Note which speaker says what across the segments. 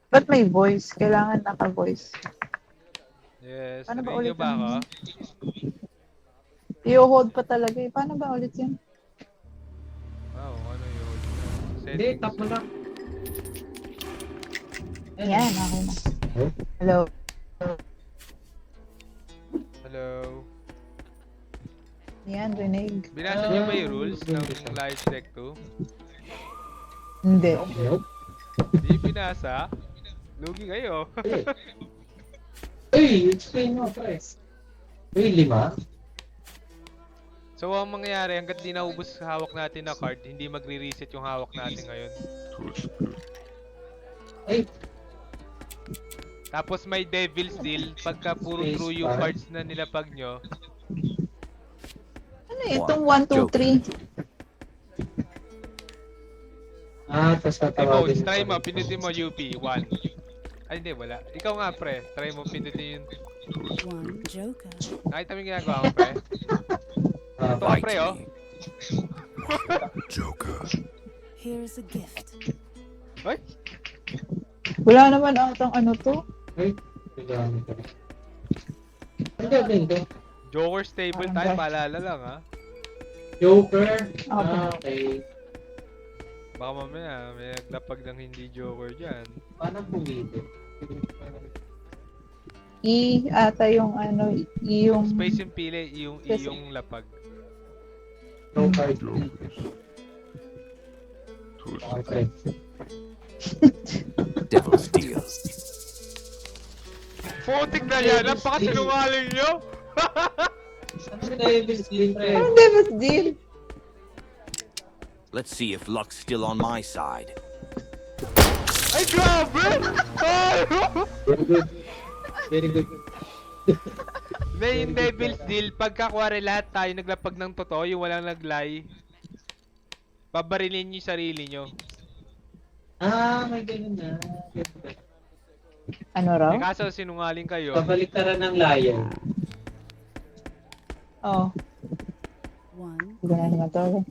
Speaker 1: Ba't may voice? Kailangan naka-voice.
Speaker 2: Yes.
Speaker 1: Paano ba
Speaker 2: Narinig niyo
Speaker 1: ulit
Speaker 2: ba ako?
Speaker 1: ang... I-hold pa talaga eh. Paano ba ulit yun?
Speaker 2: Wow, ano yun?
Speaker 3: Hindi,
Speaker 2: Settings.
Speaker 3: tap mo lang.
Speaker 1: Yan, okay na. Hello.
Speaker 2: Hello.
Speaker 1: Yan, rinig.
Speaker 2: Binasa niyo ba yung rules ng Live Tech 2?
Speaker 1: Hindi.
Speaker 3: Nope.
Speaker 2: Di binasa? Lugi kayo.
Speaker 3: Uy, explain mo, pre. Uy, 5?
Speaker 2: So, ang mangyayari, hanggat di naubos hawak natin na card, hindi magre-reset yung hawak natin ngayon.
Speaker 3: Ay,
Speaker 2: Tapos may Devil's Deal, pagka puro true yung cards na nilapag nyo,
Speaker 1: Ano itong 1, 2, 3?
Speaker 3: tapos
Speaker 2: hey
Speaker 3: tatawagin
Speaker 2: Bones, try mo, pinutin mo UP, 1. Ay hindi, wala. Ikaw nga pre, try mo, pinutin yun.
Speaker 4: One joker.
Speaker 2: Nakita mo yung ginagawa ko pre? Ito ka pre oh.
Speaker 5: Joker.
Speaker 4: Here is a gift.
Speaker 2: Ay!
Speaker 1: Wala naman atang ano to.
Speaker 3: Ay, nagamit ko. Ang gagawin ko?
Speaker 2: Joker's table tayo, paalala lang ha.
Speaker 3: Joker?
Speaker 1: Okay.
Speaker 3: Okay.
Speaker 2: Baka mamaya, may naglapag ng hindi Joker dyan.
Speaker 3: Paano pumili?
Speaker 1: E ata yung ano, E yung...
Speaker 2: Space yung pili, yung lapag.
Speaker 3: No card. Okay.
Speaker 5: Devil's Deal.
Speaker 2: Putik na yan, napakasinungaling nyo!
Speaker 3: Ano si Davis Deal, pre?
Speaker 1: Ano Devil's Deal?
Speaker 5: Let's see if luck's still on my side.
Speaker 2: Ay grabe! Ay!
Speaker 3: Very good. Very good.
Speaker 2: May yung Devil's Deal, pagkakwari lahat tayo naglapag ng totoo, yung walang naglay, pabarilin nyo yung sarili nyo.
Speaker 3: May ganun na.
Speaker 1: Ano raw?
Speaker 2: Eh kaso sinungaling kayo.
Speaker 3: Kabaliktaran ng lion.
Speaker 1: Oo.
Speaker 4: One.
Speaker 1: Hindi ko na naman to.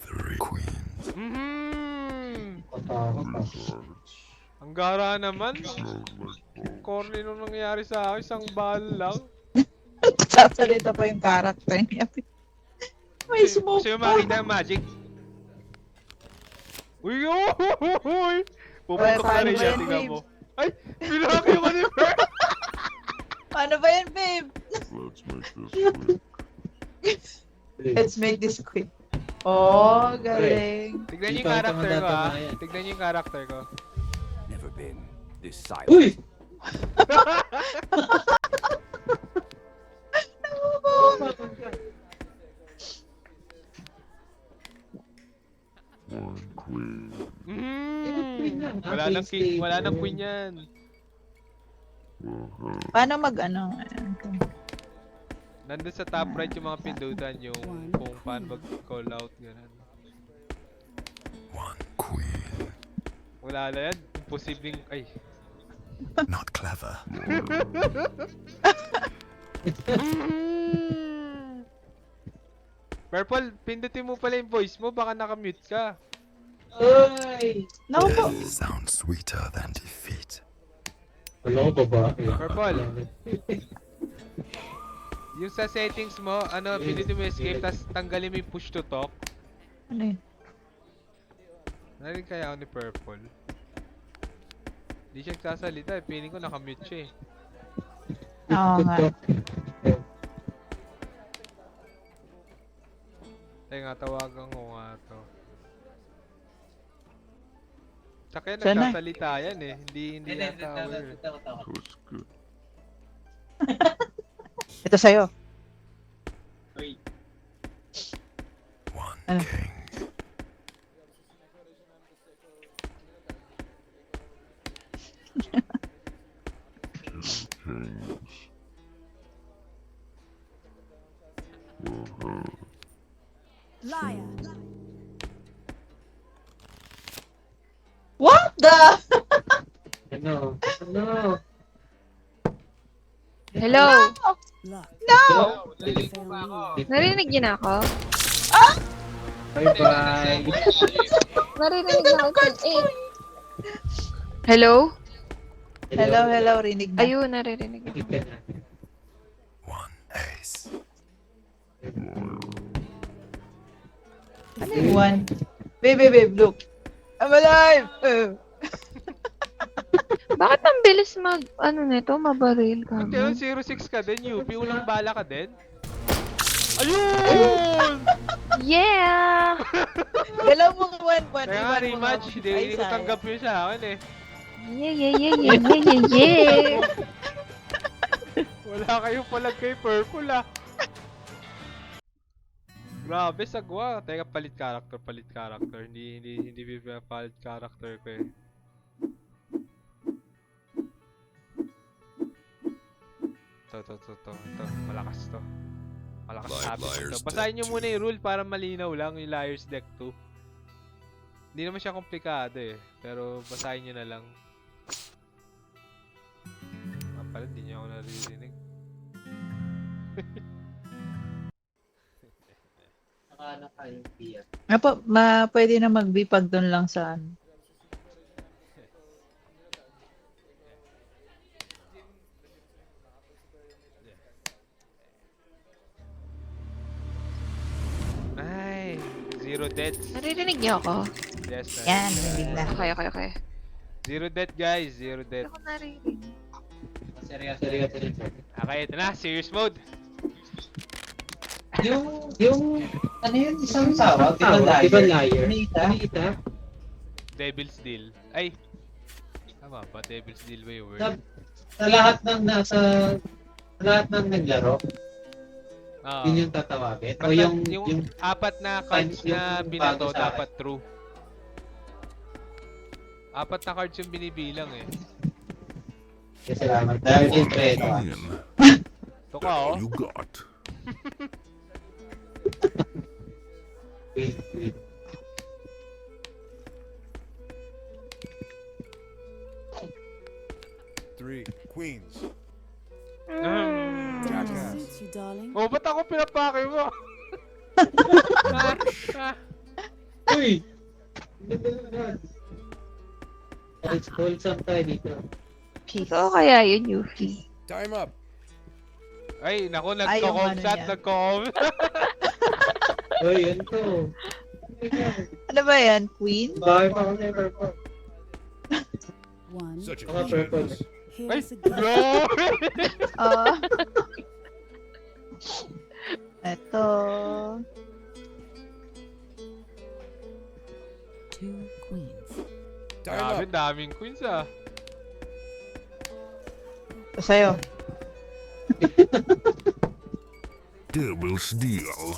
Speaker 5: Three queens.
Speaker 2: Ang gara naman. Corny nung nangyari sa akin, isang bal lang.
Speaker 1: Sasalita pa yung character niya. May smoke
Speaker 2: Gusto yung
Speaker 1: pa.
Speaker 2: makita yung magic? Uy! Uy! Pupuntok na rin siya, tingnan mo. Ay! Pinaka yung ano yun!
Speaker 1: Ano ba yan, babe? Let's make this quick. Oh, galing.
Speaker 2: Tignan niyo yung character ko ha. Tignan niyo yung character ko.
Speaker 5: Never been this silent.
Speaker 3: Uy!
Speaker 2: Wala nang queen yan.
Speaker 1: Paano mag-ano?
Speaker 2: Nandun sa top right yung mga pindutan yung kung paano mag-call out gano'n.
Speaker 5: One queen.
Speaker 2: Wala na yan. Imposibleng, ay.
Speaker 5: Not clever.
Speaker 2: Purple, pindutin mo pala yung voice mo, baka nakamute ka.
Speaker 3: Uy!
Speaker 1: Naku po.
Speaker 5: Sounds sweeter than defeat.
Speaker 3: Wala ko ba?
Speaker 2: Purple. Yung sa settings mo, ano, pindutin mo escape, tapos tanggalin mo yung push to talk.
Speaker 1: Ano yun?
Speaker 2: Narinig kaya ako ni Purple? Di siya nagsasalita eh, feeling ko nakamute siya eh.
Speaker 1: Oo nga.
Speaker 2: Teka, tawagan ko nga to. Tsaka yan,
Speaker 1: Sana.
Speaker 2: nagsasalita yan eh, hindi yata aware.
Speaker 1: Ito sa'yo.
Speaker 5: One
Speaker 1: Ano?
Speaker 5: king.
Speaker 4: Liar.
Speaker 1: What the?
Speaker 3: Ano?
Speaker 6: Hello?
Speaker 4: Luck.
Speaker 1: No!
Speaker 6: Narinig niyo na ako?
Speaker 3: Bye-bye.
Speaker 6: Narinig na ako. Eh, Hello?
Speaker 1: Hello, rinig na.
Speaker 6: Ayun, naririnig ako.
Speaker 3: Ikipin na.
Speaker 5: One ace.
Speaker 1: Ano yung one? Babe, look. I'm alive!
Speaker 6: Bakit ang bilis mabaril ka?
Speaker 2: Hindi, 06 ka din, UP. Ulang bala ka din. Ayun!
Speaker 6: Yeah!
Speaker 1: Dala mo one.
Speaker 2: Kaya nga rematch, hindi ko tanggap yun sa akin eh.
Speaker 6: Yeah.
Speaker 2: Wala kayong palag kay Purple ah. Grabe, sagwa. Teka, palit character. Hindi palit character ko eh. Ito. Malakas to. Malakas sabi
Speaker 5: Liar's
Speaker 2: to. Basahin nyo
Speaker 5: Deck
Speaker 2: muna yung rule para malinaw lang yung Liar's Deck 2. Hindi naman siya komplikado eh. Pero basahin nyo na lang. Pala, hindi niya ako naririnig.
Speaker 3: Nakahanap ka yung Pia.
Speaker 1: Pwede na mag-bipag doon lang sa ano.
Speaker 2: Ay, 0 deaths.
Speaker 6: Naririnig niyo ako?
Speaker 2: Yes,
Speaker 1: Yan, rinig na.
Speaker 6: Okay.
Speaker 2: 0 death guys, 0
Speaker 6: Hindi
Speaker 2: death.
Speaker 6: ako naririnig.
Speaker 3: Seryoso.
Speaker 2: Okay, ito na, serious mode.
Speaker 3: Yung, ano yun, isang tawag? Di ba liar? Anita?
Speaker 2: Devil's Deal. Ay! Tama ba? Devil's Deal ba yung word?
Speaker 3: Sa lahat ng naglaro,
Speaker 2: Oo.
Speaker 3: yun yung tatawagin. O
Speaker 2: Basta
Speaker 3: yung
Speaker 2: apat na cards
Speaker 3: yung
Speaker 2: na
Speaker 3: bago
Speaker 2: binato
Speaker 3: sa akin.
Speaker 2: dapat true. Apat na cards yung binibilang eh.
Speaker 3: salamat. Dahil din preto.
Speaker 5: Queen.
Speaker 2: Ito ka oh.
Speaker 5: You got.
Speaker 3: Wait.
Speaker 7: Three queens.
Speaker 4: Danger suits you, darling.
Speaker 2: Oh, ba't ako pinapake mo?
Speaker 3: Uy! Let's call some tayo dito.
Speaker 6: Ikaw kaya yun, Yuffie.
Speaker 7: Time up.
Speaker 2: Ay, naku,
Speaker 1: Ay, yung ano
Speaker 2: nagko-comsat,
Speaker 1: niya.
Speaker 3: Uy, yun to.
Speaker 1: Ano ba yan? Queen?
Speaker 3: Bakit ako never po?
Speaker 4: One.
Speaker 7: Such a
Speaker 3: Mga purple.
Speaker 7: genius.
Speaker 2: Ay,
Speaker 4: Here's a gift.
Speaker 2: grabe!
Speaker 1: Ito.
Speaker 4: Two queens.
Speaker 7: Time
Speaker 2: Grabe,
Speaker 7: up.
Speaker 2: daming queens ah.
Speaker 1: Ito sa'yo.
Speaker 5: Devil's Deal.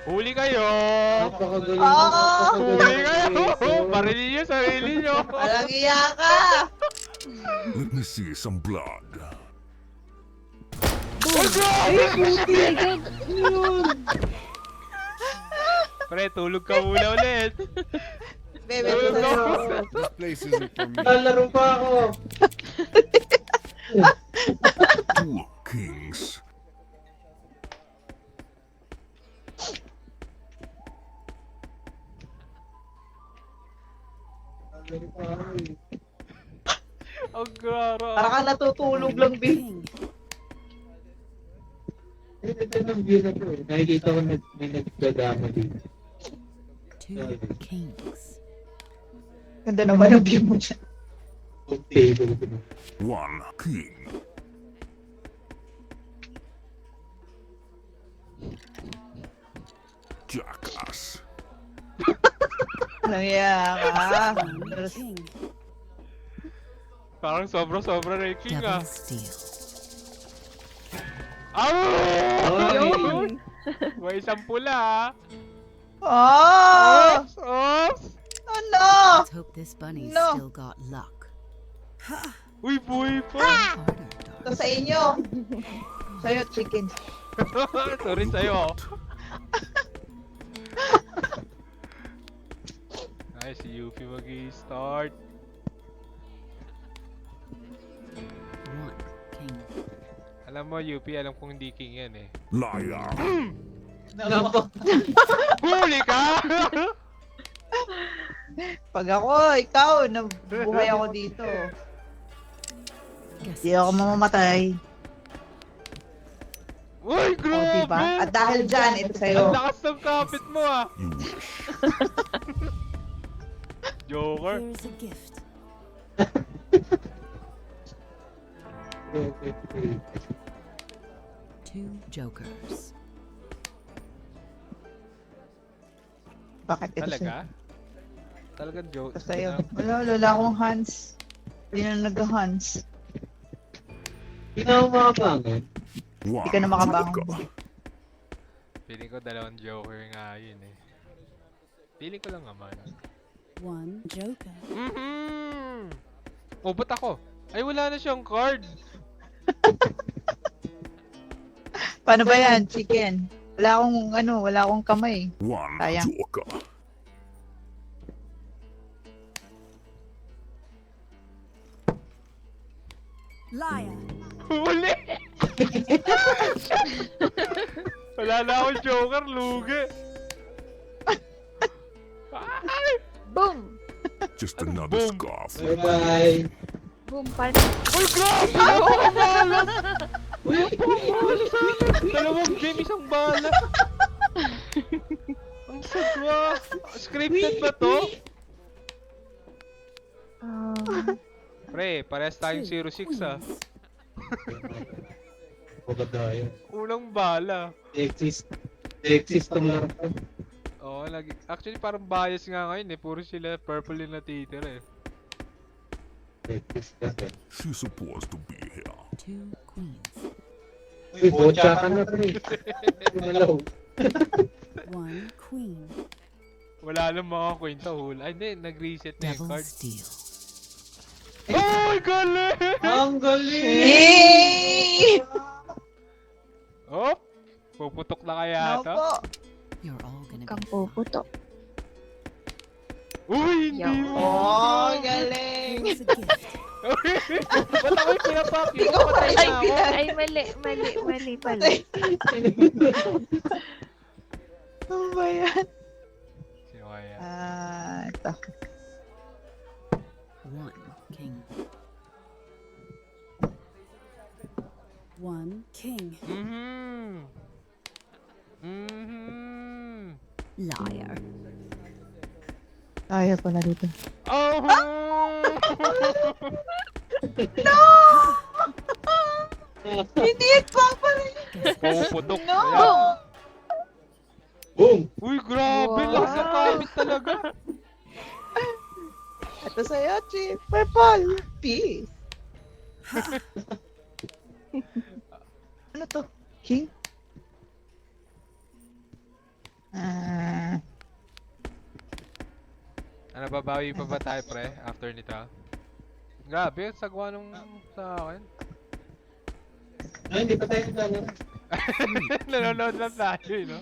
Speaker 2: Huli kayo!
Speaker 3: Napakagaling
Speaker 2: Huli kayo! Parilin nyo sarili nyo!
Speaker 1: Walang iya ka!
Speaker 5: Let me see some blood.
Speaker 2: Oh, grabe! Pre, tulog ka muna ulit.
Speaker 1: Bebe, ito sa'yo.
Speaker 7: This place isn't for me.
Speaker 3: Lalaro pa ako.
Speaker 5: Two kings.
Speaker 3: Lalaro pa ako eh.
Speaker 2: Ang gara.
Speaker 1: Para ka natutulog lang, Bill.
Speaker 4: King.
Speaker 3: Ito ng view na to eh. Nakikita ko may nagdadama dito.
Speaker 4: Two kings.
Speaker 1: Ganda naman ang view mo dyan.
Speaker 3: Kung table ko na.
Speaker 5: One king. Jackass.
Speaker 1: Walang iya ka.
Speaker 4: One king.
Speaker 2: Parang sobra-sobra na yung king ah.
Speaker 4: Double steal.
Speaker 2: Ayun! May isang pula ah.
Speaker 1: Oh!
Speaker 2: Oops!
Speaker 1: Ano?
Speaker 4: Let's hope this bunny's
Speaker 1: No.
Speaker 4: still got luck.
Speaker 2: Uy, buhay pa!
Speaker 4: Harder,
Speaker 1: Ito
Speaker 4: darling.
Speaker 1: sa inyo. Sa'yo, chicken.
Speaker 2: Sorry sa'yo. Ay, si Yuffie mag-i-start.
Speaker 4: One king.
Speaker 2: Alam mo, Yuffie, alam kong hindi king yan eh.
Speaker 5: Liar.
Speaker 2: Huli ka!
Speaker 1: Pag ako, ikaw, nabuhay ako dito.
Speaker 4: Guess
Speaker 1: Hindi ako mamamatay.
Speaker 2: Uy,
Speaker 1: O,
Speaker 2: grabe!
Speaker 1: diba? At dahil dyan, ito
Speaker 2: Ang
Speaker 1: sa'yo.
Speaker 2: lakas ng kapit mo ah!
Speaker 5: You wish.
Speaker 2: Joker.
Speaker 4: here's a gift. Two jokers.
Speaker 1: Bakit ito sa'yo?
Speaker 2: Talaga? Talagang joke.
Speaker 1: Ito sa'yo. Wala akong hands. Hindi na nag-hands.
Speaker 3: Hindi na ako makabangon.
Speaker 5: One
Speaker 1: ka na makabangon.
Speaker 5: joker.
Speaker 2: Feeling ko dalawang joker nga yun eh. Feeling ko lang naman.
Speaker 4: One joker.
Speaker 2: Oh, ba't ako? Ay, wala na siyang card.
Speaker 1: Paano ba yan, chicken? Wala akong kamay.
Speaker 5: One
Speaker 1: Sayang.
Speaker 5: joker.
Speaker 4: Liar.
Speaker 2: Huli! Wala na akong joker, lugi. Ay!
Speaker 6: Boom!
Speaker 5: Just
Speaker 2: Ano,
Speaker 5: another
Speaker 2: boom?
Speaker 5: scarf.
Speaker 3: Bye-bye.
Speaker 6: Boom, pan.
Speaker 2: Uy, grabe! Dalawang bala! Dalawang game, isang bala. Ang sagwa. Scripted ba to? Pre, parehas tayong 06 ah.
Speaker 3: Huwag tayo.
Speaker 2: Unang bala.
Speaker 3: Exist. Exist ang laro.
Speaker 2: Oo, actually parang bias nga ngayon eh. Puro sila purple yung natitira eh.
Speaker 3: Exist kasi.
Speaker 5: She's supposed to be here.
Speaker 4: Two queens.
Speaker 3: Uy, bocha ka na pre. Malaw.
Speaker 4: One queen.
Speaker 2: Wala lang mga kwenta hula. Ay hindi, nag-reset na yung
Speaker 4: Devil's
Speaker 2: card.
Speaker 4: steal.
Speaker 2: Oh, galing!
Speaker 3: Ang galing!
Speaker 1: Yay!
Speaker 2: Oh, puputok na kaya
Speaker 1: Ano
Speaker 2: ata?
Speaker 1: po?
Speaker 4: You're all gonna
Speaker 6: Kang
Speaker 4: be
Speaker 6: puputok.
Speaker 2: Uy, hindi
Speaker 6: Yo.
Speaker 2: mo!
Speaker 1: Oh, galing!
Speaker 4: Here's a gift.
Speaker 2: Ba't ako'y pinapap?
Speaker 1: Hindi
Speaker 2: Yung
Speaker 1: ko
Speaker 2: patay na ako.
Speaker 6: Ay, mali pala.
Speaker 1: Ano ba yan?
Speaker 2: Sino kaya?
Speaker 1: Ito.
Speaker 4: One king. One king. Liar.
Speaker 1: Kaya pala dito.
Speaker 2: Oh!
Speaker 1: Hindi pa pala.
Speaker 2: Puputok.
Speaker 1: No!
Speaker 2: Ayan.
Speaker 3: Boom!
Speaker 2: Uy, grabe!
Speaker 6: Wow.
Speaker 2: Lakas ng kapit talaga.
Speaker 1: Ito sa'yo, Chief. Purple. Peace. Ano to? King?
Speaker 2: Ano, babawi pa ba tayo, pre? After nito? Grabe, sagwa nung sa akin.
Speaker 3: Ay, hindi pa tayo naglalaro.
Speaker 2: Nanonood lang tayo, eh, no?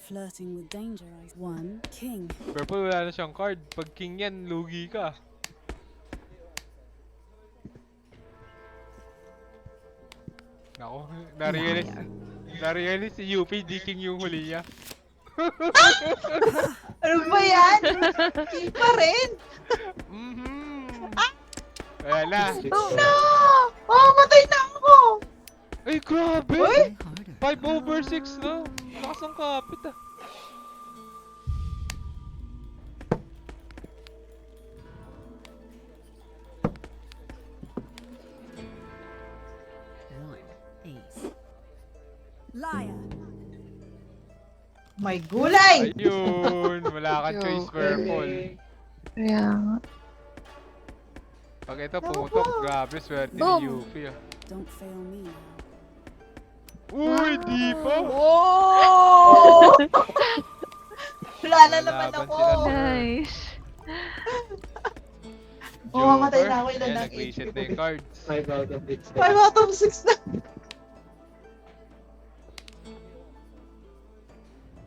Speaker 4: Flirting with danger. One king.
Speaker 2: Purple, wala na siyang card. Pag king yan, lugi ka. Nako, na-realize si UP, di king yung huli niya.
Speaker 1: Ano ba yan? King pa rin.
Speaker 2: Ayan na.
Speaker 1: No! Oh, matay na ako!
Speaker 2: Ay, grabe!
Speaker 1: Uy!
Speaker 4: Harder.
Speaker 2: 5/6 na. Lakas ng kapit ah.
Speaker 4: One ace. Liar.
Speaker 1: May gulay!
Speaker 2: Ayun, wala kang choice, purple.
Speaker 6: Kaya nga.
Speaker 2: Pag ito pumutok, grabe, swerte
Speaker 6: Boom.
Speaker 2: ni UP ah.
Speaker 4: Don't fail me now.
Speaker 2: Uy, di pa!
Speaker 1: Oh! Wala na naman
Speaker 2: Lalaban
Speaker 1: ako.
Speaker 2: sila.
Speaker 6: Nice.
Speaker 1: Oo, mamatay na ako. Ilan
Speaker 2: Ayan,
Speaker 1: ang
Speaker 2: nag-reset
Speaker 1: HP
Speaker 2: na yung cards.
Speaker 3: 5 out of 6.
Speaker 1: 5 out of 6 na.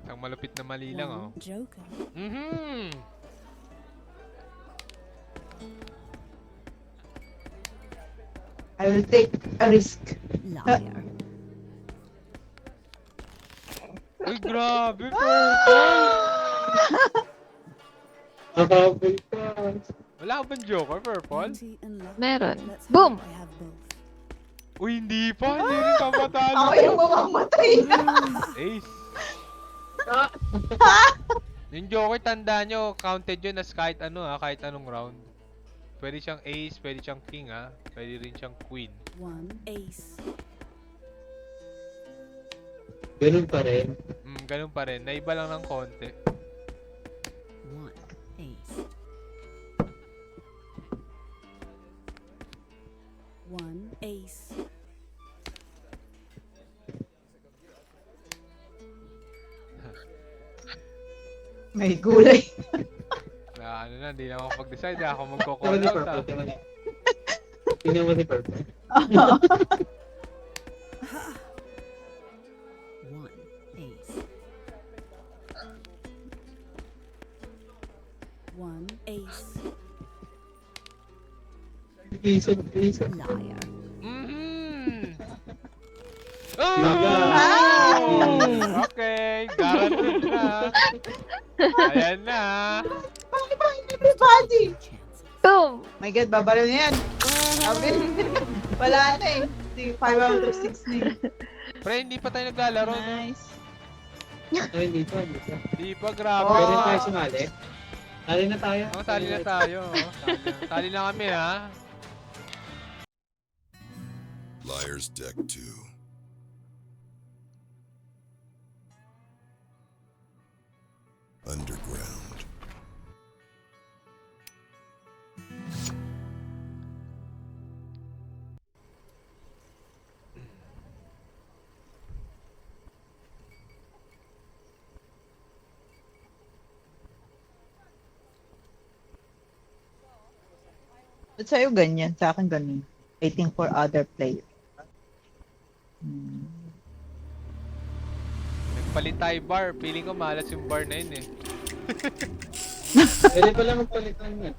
Speaker 2: Ang malupit na mali lang oh.
Speaker 4: One joker.
Speaker 1: I will take a risk.
Speaker 4: Liar.
Speaker 2: Uy, grabe, purple!
Speaker 3: Nakabul ka.
Speaker 2: Wala ka bang joker, purple?
Speaker 4: 20 and left.
Speaker 6: Meron.
Speaker 4: Let's
Speaker 6: Boom!
Speaker 4: hope I have both.
Speaker 2: Uy, hindi pa. Hindi rin pa matalo.
Speaker 1: Ako yung mamamatay na.
Speaker 2: Ace. Yung joker, tandaan nyo, counted yun as kahit ano kahit anong round. Pwede siyang ace, pwede siyang king pwede rin siyang queen.
Speaker 4: 1 ace.
Speaker 3: Ganun pa rin.
Speaker 2: Ganun pa rin, naiba lang ng konti.
Speaker 4: 1 ace. 1 ace.
Speaker 1: May gulay.
Speaker 2: Ano na, hindi na ako mag-decide. Ako
Speaker 3: Tingnan
Speaker 2: magko-call
Speaker 3: mo si
Speaker 2: out
Speaker 3: Purple. Tingnan mo si Purple.
Speaker 4: 1 ace. 1 ace.
Speaker 3: Piso.
Speaker 4: Liar.
Speaker 2: Oh! Okay, guaranteed na. Ayan na.
Speaker 1: Everybody!
Speaker 4: Chances.
Speaker 6: Boom!
Speaker 1: My God, babalo na yan. Sabi, wala na eh. 5 out of 6 na eh.
Speaker 2: Pre, hindi pa tayo naglalaro, no?
Speaker 1: Nice.
Speaker 3: Ay, hindi pa.
Speaker 2: Hindi pa, grabe.
Speaker 3: Pwede
Speaker 1: Oh.
Speaker 3: tayo sumali. Sali na tayo.
Speaker 2: Sali na tayo. Sali na kami, ha?
Speaker 5: Liar's Deck 2. Underground.
Speaker 1: Ba't sa'yo ganyan? Sa akin ganyan. Waiting for other players.
Speaker 2: Nagpalit tayo bar. Feeling ko malas yung bar na yun, eh.
Speaker 3: Pwede pala magpalitan yan.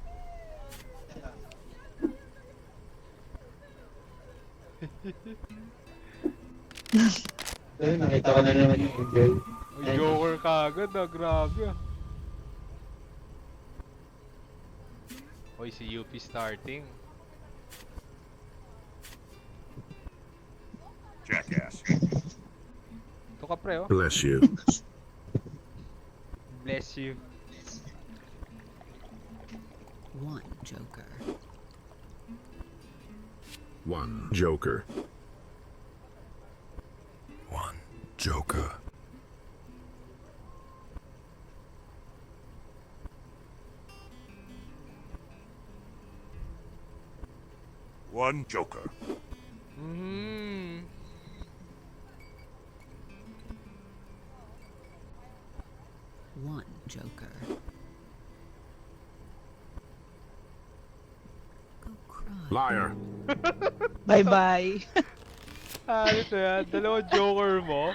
Speaker 3: Ayun, nakita ko na naman yung girl.
Speaker 2: May joker kagad, grabe, Hoy, si UP starting.
Speaker 5: Jackass.
Speaker 2: Ito ka, pre, oh.
Speaker 5: Bless you.
Speaker 2: Bless you.
Speaker 4: 1 joker.
Speaker 5: 1 joker. 1 joker. One joker.
Speaker 2: Mm-hmm.
Speaker 4: One joker. Go cry.
Speaker 5: Liar.
Speaker 1: Bye-bye.
Speaker 2: Ito yan. Dalawang joker mo.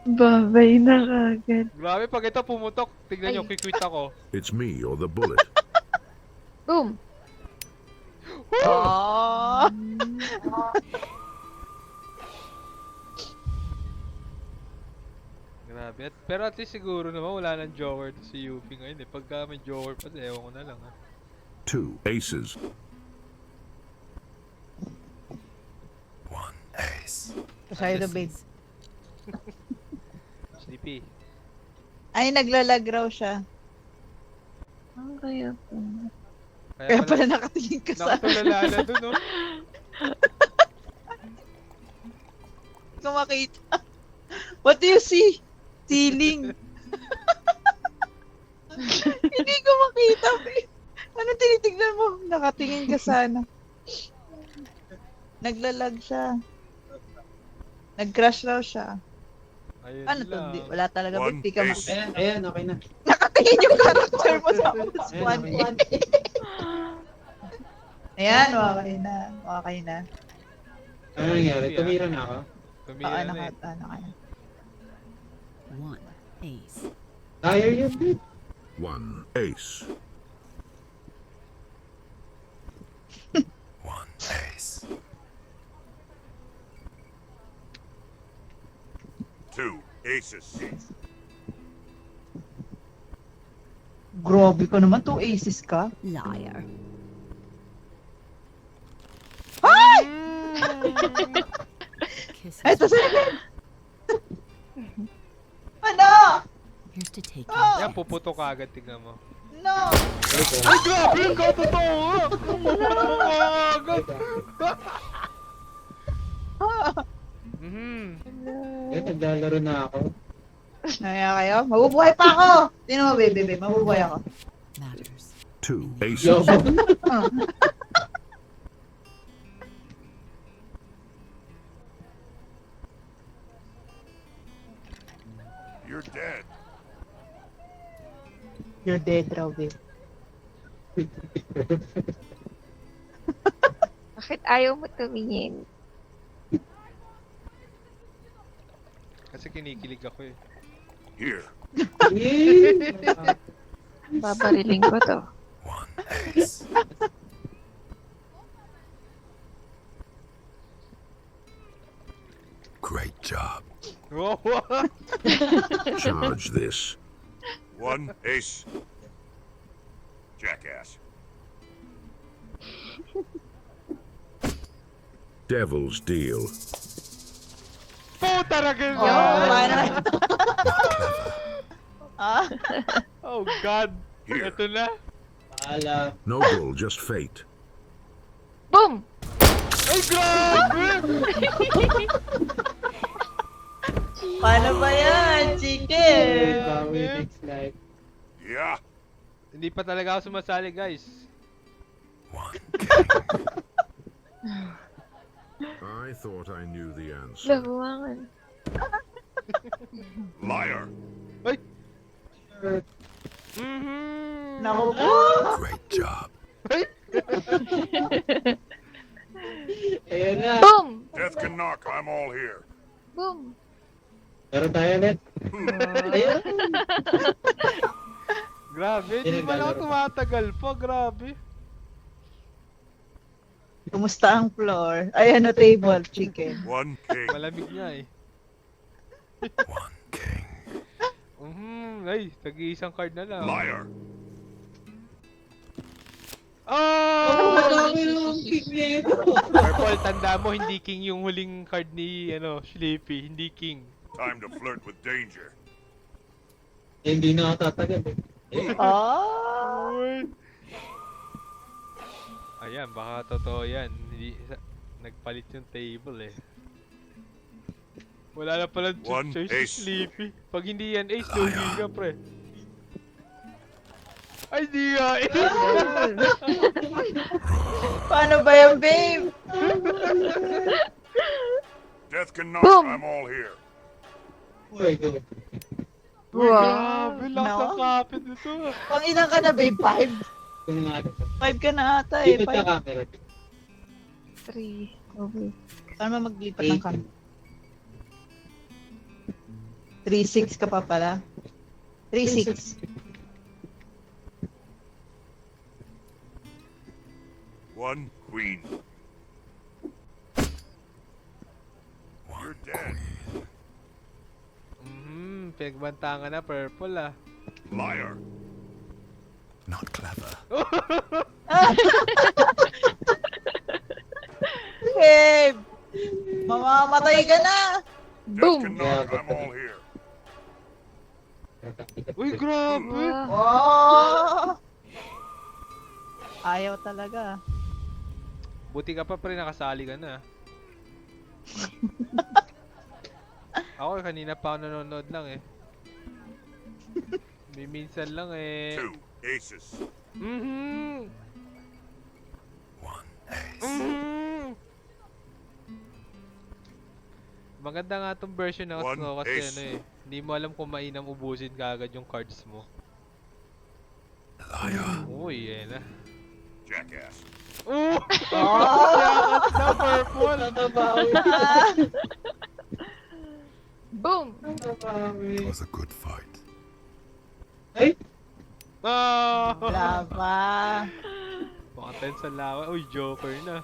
Speaker 6: Babay na kagad.
Speaker 2: Grabe, pag ito pumutok, tignan nyo, quick-quit ako.
Speaker 5: It's me or the bullet.
Speaker 6: Boom!
Speaker 1: Oh.
Speaker 2: Grabe. Pero at least siguro naman wala nang joker to si UP ngayon eh. Pagka may joker pa, ewan ko na lang
Speaker 5: 2 aces. 1 ace.
Speaker 1: Sa'yo to, babe.
Speaker 2: Sleepy.
Speaker 1: Ay, naglalag raw siya.
Speaker 6: Ano kaya po?
Speaker 1: Kaya pala nakatingin ka sa
Speaker 2: Nakatulala na dun, no?
Speaker 1: Hindi ko makita. What do you see? Ceiling. Hindi ko makita, babe. Ano tinitignan mo? Nakatingin ka sana. Naglalag siya. Nag-crash raw siya.
Speaker 2: Ayun
Speaker 1: Ano to?
Speaker 2: lang.
Speaker 1: Wala talaga, babe. Hindi ka makita.
Speaker 3: Ayan, okay na.
Speaker 1: Nakatingin yung character mo sa plus
Speaker 3: Ayan,
Speaker 1: one.
Speaker 3: okay.
Speaker 1: Ayan, okay na. Okay na.
Speaker 3: Ano nangyari? Tumira na ako?
Speaker 2: Tumira
Speaker 1: Oo,
Speaker 2: na eh.
Speaker 1: ano ka na.
Speaker 4: 1 ace.
Speaker 3: Liar yun, dude.
Speaker 5: 1 ace. 1 ace. 2 aces.
Speaker 1: Grabe ka naman, 2 aces ka.
Speaker 4: Liar. Kisses.
Speaker 1: Ito sa Ano?
Speaker 4: Here's to take you.
Speaker 1: Oh,
Speaker 2: Yan, puputo ka agad, tignan mo.
Speaker 1: no.
Speaker 2: Ay, grabe! Yung katotoo! Puputo ka agad! Mhm.
Speaker 3: Naglalaro na ako.
Speaker 1: Naya kayo? Mabubuhay pa ako! Sino mo, baby? Mabubuhay ako.
Speaker 4: Matters.
Speaker 5: 2 aces.
Speaker 3: Yo.
Speaker 7: You're dead.
Speaker 1: You're dead, raw, babe.
Speaker 6: Bakit ayaw mo tumingin?
Speaker 2: Kasi kinikilig ako eh.
Speaker 7: Here.
Speaker 6: Babariling ko to.
Speaker 5: 1 ace. Great job.
Speaker 2: Oh,
Speaker 5: Charge this.
Speaker 7: 1 ace. Jackass.
Speaker 5: Devil's deal.
Speaker 2: puta na ganyan!
Speaker 1: Oh, paano? Ah?
Speaker 2: Oh God!
Speaker 7: Here.
Speaker 2: Ito na!
Speaker 3: Paalam.
Speaker 5: No goal, just fate.
Speaker 6: Boom!
Speaker 2: Ay, grabe!
Speaker 1: Paano ba yan, chicken?
Speaker 3: Bawi next life.
Speaker 7: Yeah.
Speaker 2: Hindi pa talaga ako sumasali, guys.
Speaker 5: 1 king. I thought I knew the answer.
Speaker 6: Laguangan.
Speaker 7: Liar.
Speaker 2: Ay! Mhm!
Speaker 1: Naku po.
Speaker 5: Great job.
Speaker 2: Ay!
Speaker 3: Ayun na.
Speaker 6: Boom!
Speaker 7: Death can knock. I'm all here.
Speaker 6: Boom!
Speaker 3: Laro tayo ulit. Ayun.
Speaker 2: Grabe, hindi man ako tumatagal pa. Grabe.
Speaker 1: Kumusta ang floor? Ay, ano, table, chicken.
Speaker 7: 1 king.
Speaker 2: Malamig nga eh.
Speaker 5: 1 king.
Speaker 2: Ay, tag-iisang card na lang.
Speaker 7: Liar.
Speaker 2: Oh!
Speaker 3: Madami ng kick nito.
Speaker 2: Purple, tanda mo, hindi king yung huling card ni, Sleepy. Hindi king.
Speaker 7: Time to flirt with danger.
Speaker 3: Hindi na ako tatagal eh.
Speaker 1: Ah!
Speaker 2: Uy! Ayan, baka totoo yan. Nagpalit yung table eh. Wala na pala
Speaker 7: One
Speaker 2: choice
Speaker 7: ace.
Speaker 2: si Sleepy. Pag hindi yan ace, lugi ka pre. Ay, di nga ace!
Speaker 1: Paano ba yan, babe?
Speaker 7: Death can knock.
Speaker 6: Boom.
Speaker 7: I'm all here.
Speaker 3: Uy, go.
Speaker 2: Uy,
Speaker 6: Wow.
Speaker 2: grabe, lakas ng
Speaker 1: No.
Speaker 2: kapit nito.
Speaker 1: Pang ilang ka na, babe? 5?
Speaker 3: Kung nga.
Speaker 1: 5 ka na ata eh.
Speaker 3: Dito sa
Speaker 1: 5.
Speaker 3: camera.
Speaker 6: 3. Okay.
Speaker 1: Paano maglipat ng camera? 3-6 ka pa pala. 3-6.
Speaker 7: 1 queen. You're dead.
Speaker 2: Pinagbantangan na purple ah.
Speaker 7: Liar.
Speaker 5: Not clever.
Speaker 1: Babe! Mamamatay ka na!
Speaker 7: Death
Speaker 6: Boom.
Speaker 7: can knock. I'm all here.
Speaker 2: Uy, grabe!
Speaker 6: Wow.
Speaker 1: Oh! Ayaw talaga.
Speaker 2: Buti ka pa pre, nakasali ka na. Ako kanina pa ako nanonood lang eh. Minsan lang eh.
Speaker 7: 2 aces.
Speaker 2: Mhm.
Speaker 5: 1 ace.
Speaker 2: Mhm. Maganda nga tong version ng
Speaker 7: One
Speaker 2: Snow kasi
Speaker 7: ace.
Speaker 2: hindi mo alam kung mainam ubusin kaagad yung cards mo.
Speaker 5: Liar.
Speaker 2: Uy, yan na.
Speaker 7: Jackass.
Speaker 2: Oh!
Speaker 1: Oh!
Speaker 2: Yakas na purple!
Speaker 3: Tatabawi.
Speaker 6: Boom!
Speaker 3: Tatabawi.
Speaker 5: It was a good fight.
Speaker 3: Ay!
Speaker 2: Ah!
Speaker 1: Wala pa.
Speaker 2: Baka tense sa lawa. Uy, Joker na.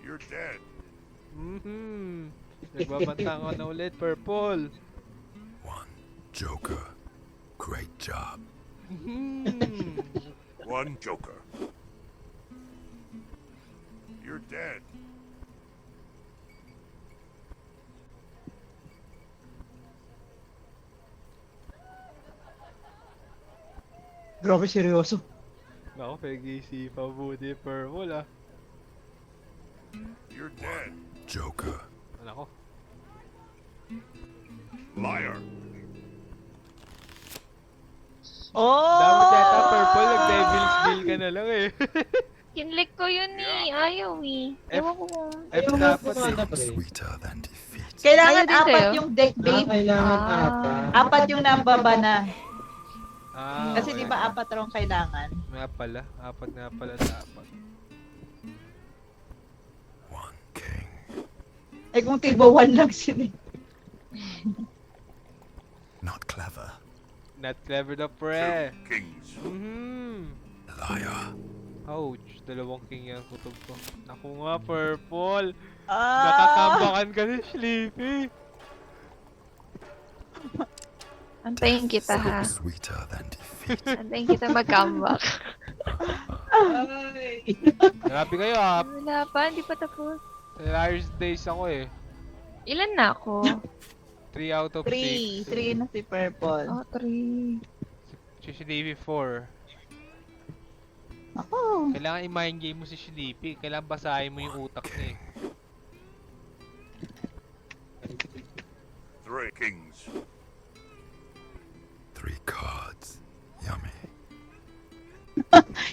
Speaker 7: You're dead.
Speaker 2: Mhm. Nagbabanta ka na ulit, purple.
Speaker 5: Joker. Great job.
Speaker 7: One joker. You're dead.
Speaker 1: Grabe, seryoso.
Speaker 2: Naku, pag-iisipan buti purple ah.
Speaker 7: You're dead.
Speaker 5: Joker.
Speaker 2: Nako.
Speaker 7: Liar.
Speaker 1: Oh!
Speaker 2: Dapat yata purple, nag-devil's deal ka na lang eh.
Speaker 6: Kinlik ko yun eh. Ayaw eh. Ewan ko kung...
Speaker 2: F dapat eh.
Speaker 3: Ano, pre?
Speaker 5: Sweeter than defeat.
Speaker 1: Kailangan
Speaker 6: Ayaw din
Speaker 1: apat
Speaker 6: sa'yo?
Speaker 1: yung deck, babe.
Speaker 3: Kailangan
Speaker 6: Ah.
Speaker 3: apat.
Speaker 1: Apat yung nababa na.
Speaker 2: Ah,
Speaker 1: Kasi
Speaker 2: okay.
Speaker 1: di ba apat raw ang kailangan?
Speaker 2: Nga pala. Apat nga pala sa apat.
Speaker 5: One king.
Speaker 1: Eh kung tigbawan lang sila.
Speaker 5: Not clever.
Speaker 2: Not clever na pre.
Speaker 7: Two kings.
Speaker 5: Liar.
Speaker 2: Ouch. Dalawang king yung kutob ko. Naku nga, purple.
Speaker 1: Ah!
Speaker 2: Nakakambakan ka ni Sleepy.
Speaker 6: Antayin kita ha.
Speaker 5: Sweeter than defeat.
Speaker 6: Antayin kita mag-comeback.
Speaker 3: Ay.
Speaker 2: Grabe kayo ah.
Speaker 6: Wala pa, hindi pa tapos.
Speaker 2: Liar's Days ako eh.
Speaker 6: Ilan na ako?
Speaker 2: 3 out of 6.
Speaker 1: 3 na si Purple.
Speaker 6: Oh, 3.
Speaker 2: Si Sleepy 4.
Speaker 1: Ako.
Speaker 2: Kailangan i-mind game mo si Sleepy. Kailangan basahin mo yung utak niya eh.
Speaker 7: Three kings.
Speaker 5: 3 cards. Yummy.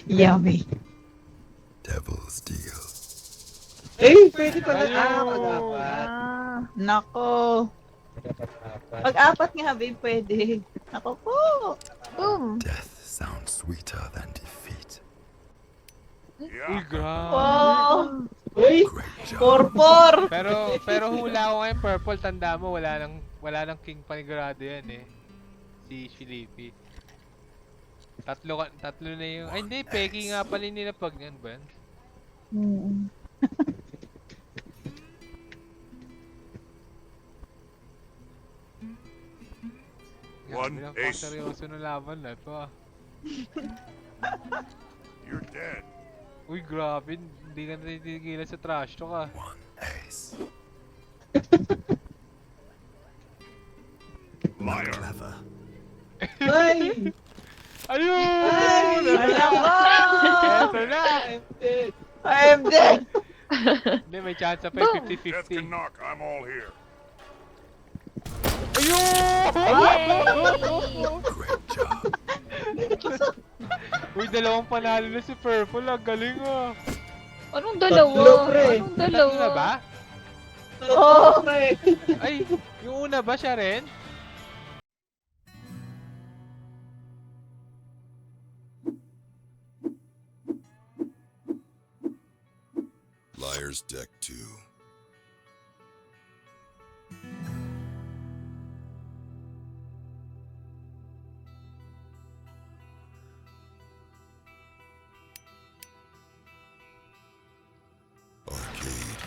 Speaker 1: Yummy.
Speaker 5: Devil's deal.
Speaker 3: Eh, pwede pala.
Speaker 2: Ayun.
Speaker 3: Dapat.
Speaker 6: Ah.
Speaker 1: Nako.
Speaker 3: Dapat apat.
Speaker 1: Pag apat nga, babe, pwede. Ako po.
Speaker 6: Boom.
Speaker 5: Death sounds sweeter than defeat.
Speaker 2: Uy,
Speaker 7: Yeah.
Speaker 2: grabe.
Speaker 1: Wow.
Speaker 3: Uy!
Speaker 5: Great job.
Speaker 1: 4-4.
Speaker 2: Pero hula ko ngayon purple, tanda mo wala nang king panigurado yan eh. Si Sleepy. Tatlo na yung... Ay hindi, Peki nga pala nila pag yan ba yan?
Speaker 7: One
Speaker 2: Grabe,
Speaker 7: ace.
Speaker 2: seryoso na laban na ito ah.
Speaker 7: You're dead.
Speaker 2: Uy, grabe, hindi ka natitigilan sa trash talk ah.
Speaker 5: One ace.
Speaker 7: Liar.
Speaker 5: Clever.
Speaker 3: Ay!
Speaker 2: Ayun!
Speaker 1: Alam mo!
Speaker 2: Eto na!
Speaker 1: I'm dead.
Speaker 2: Hindi, may chance pa
Speaker 6: Boom!
Speaker 2: yung
Speaker 7: Death
Speaker 2: 50-50.
Speaker 7: can knock. I'm all here.
Speaker 2: Ayun!
Speaker 5: Great job.
Speaker 2: Uy, dalawang panalo na si Purple ah. Galing ah.
Speaker 6: Anong dalawa?
Speaker 3: Tatlo, pre.
Speaker 6: Anong
Speaker 2: Tatlo
Speaker 6: dalawa?
Speaker 2: na ba?
Speaker 3: Oh, pre!
Speaker 2: Ay, yung una ba siya rin?
Speaker 5: Liar's deck 2. Arcade.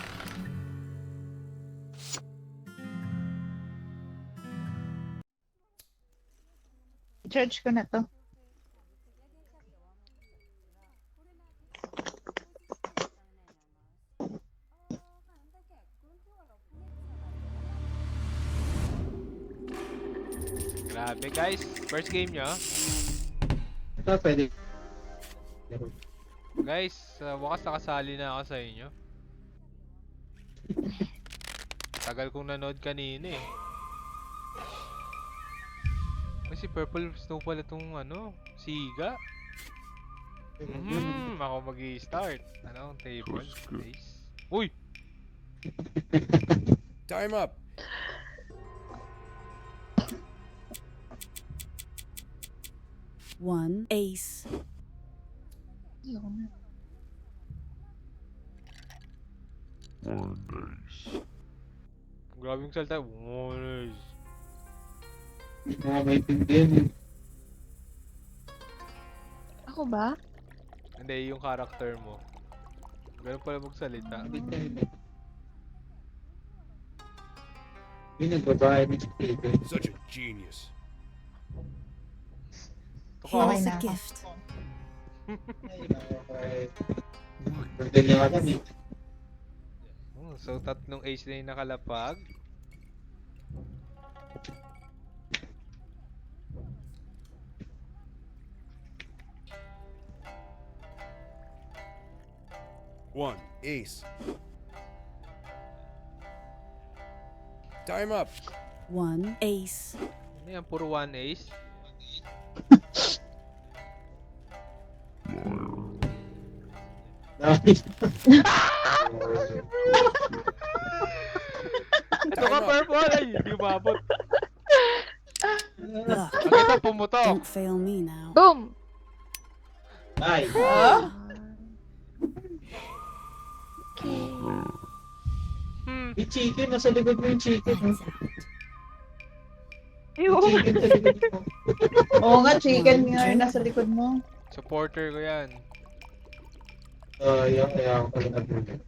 Speaker 1: Charge ko na to.
Speaker 2: Grabe guys, first game nyo.
Speaker 3: Ito, pwede.
Speaker 2: Guys, sa wakas nakasali na ako sa inyo. Tagal kong nanood kanina eh. Kasi Purple Snow pala tong ano, Siga. Ako mag-i-start. Ano, table, ace. Uy!
Speaker 5: Time up.
Speaker 4: One ace.
Speaker 2: Grabe yung salta. Nice.
Speaker 3: Mga may pindihan eh.
Speaker 6: Ako ba?
Speaker 2: Hindi, yung character mo. Ganun pala magsalita.
Speaker 3: Yung nagbabayad ng Steven.
Speaker 7: Such a genius.
Speaker 4: Here's
Speaker 1: na
Speaker 4: a
Speaker 1: ako.
Speaker 4: gift. One.
Speaker 3: Ganyan ka lang eh.
Speaker 2: So, tatlong ace na yung nakalapag.
Speaker 5: One. Ace. Time up.
Speaker 4: One ace.
Speaker 2: Ano yan? Puro one ace?
Speaker 3: Nice.
Speaker 2: Ito ka, purple! Ay, hindi umabot.
Speaker 4: Luck.
Speaker 2: Ang ito, pumutok.
Speaker 4: Don't fail me now.
Speaker 6: Boom!
Speaker 3: Nice.
Speaker 1: Ah?
Speaker 6: Okay.
Speaker 3: Yung chicken, nasa likod mo yung chicken.
Speaker 4: Lights out.
Speaker 3: Yung chicken sa likod mo.
Speaker 1: Oo nga, chicken nga yung nasa likod mo.
Speaker 2: Supporter ko yan.
Speaker 3: Yan, kaya ako pala nag-ulit.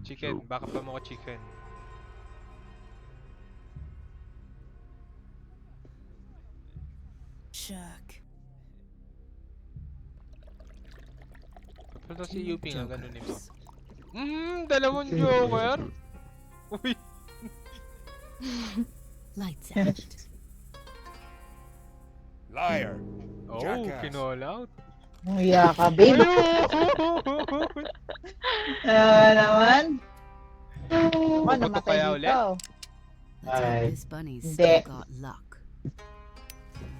Speaker 2: Chicken, baka pa mo ko chicken.
Speaker 4: Shirk.
Speaker 2: Pero si UP nga, ganun mo.
Speaker 4: Jokers.
Speaker 2: Dalawang joker? Uy,
Speaker 4: Lights out.
Speaker 5: Liar.
Speaker 2: oh,
Speaker 5: Jackass.
Speaker 2: kinall out.
Speaker 1: Muya ka, babe. Naman. Ano,
Speaker 2: Bago
Speaker 1: namatay
Speaker 2: kaya ulit?
Speaker 1: dito.
Speaker 4: Let's
Speaker 3: Aye.
Speaker 4: hope this bunny's
Speaker 1: Hindi.
Speaker 4: still got luck.